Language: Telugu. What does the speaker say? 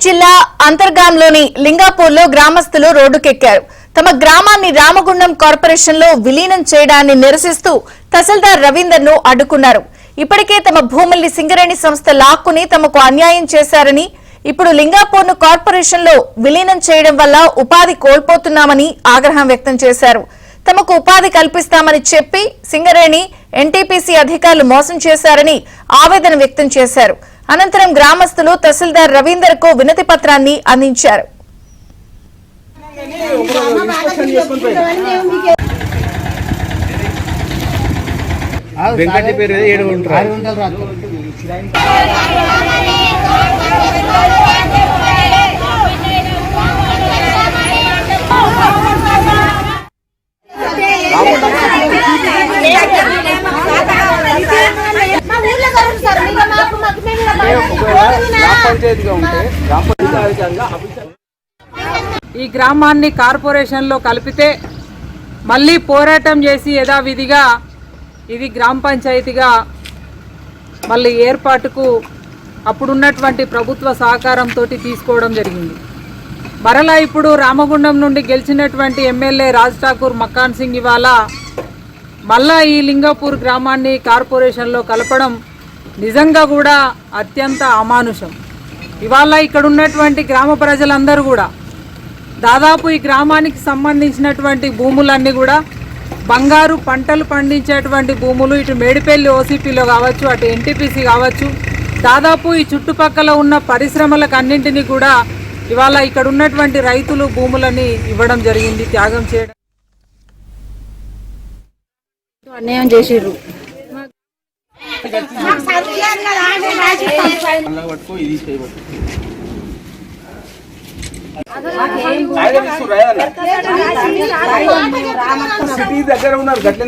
జిల్లా అంతర్గాంలోని లింగాపూర్లో గ్రామస్తులు రోడ్డుకెక్కారు. తమ గ్రామాన్ని రామగుండం కార్పొరేషన్ లో విలీనం చేయడాన్ని నిరసిస్తూ తహసీల్దార్ రవీందర్ ను అడ్డుకున్నారు. ఇప్పటికే తమ భూముల్ని సింగరేణి సంస్థ లాక్కుని తమకు అన్యాయం చేశారని, ఇప్పుడు లింగాపూర్ ను కార్పొరేషన్ లో విలీనం చేయడం వల్ల ఉపాధి కోల్పోతున్నామని ఆగ్రహం వ్యక్తం చేశారు. తమకు ఉపాధి కల్పిస్తామని చెప్పి సింగరేణి ఎన్టీపీసీ అధికారులు మోసం చేశారని ఆవేదన వ్యక్తం చేశారు. అనంతరం గ్రామస్తులు తహసీల్దార్ రవీందర్ కు వినతి పత్రాన్ని అందించారు. ఈ గ్రామాన్ని కార్పొరేషన్ లో కలిపితే మళ్ళీ పోరాటం చేసి యథావిధిగా ఇది గ్రామ పంచాయతీగా మళ్ళీ ఏర్పాటుకు అప్పుడున్నటువంటి ప్రభుత్వ సహకారంతో తీసుకోవడం జరిగింది. మరలా ఇప్పుడు రామగుండం నుండి గెలిచినటువంటి ఎమ్మెల్యే రాజ్ ఠాకూర్ మక్కాన్ సింగ్ ఇవాళ మళ్ళా ఈ లింగాపూర్ గ్రామాన్ని కార్పొరేషన్లో కలపడం నిజంగా కూడా అత్యంత అమానుషం. ఇవాళ ఇక్కడ ఉన్నటువంటి గ్రామ ప్రజలందరూ కూడా దాదాపు ఈ గ్రామానికి సంబంధించినటువంటి భూములన్నీ కూడా బంగారు పంటలు పండించేటువంటి భూములు, ఇటు మేడిపల్లి ఓసీపీలో కావచ్చు, అటు ఎన్టీపీసీ కావచ్చు, దాదాపు ఈ చుట్టుపక్కల ఉన్న పరిశ్రమలకు అన్నింటినీ కూడా ఇవాళ ఇక్కడ ఉన్నటువంటి రైతులు భూములని ఇవ్వడం జరిగింది, త్యాగం చేయడం అన్యాయం చేసిర్రు. సిటీ దగ్గర ఉన్నారు గట్ల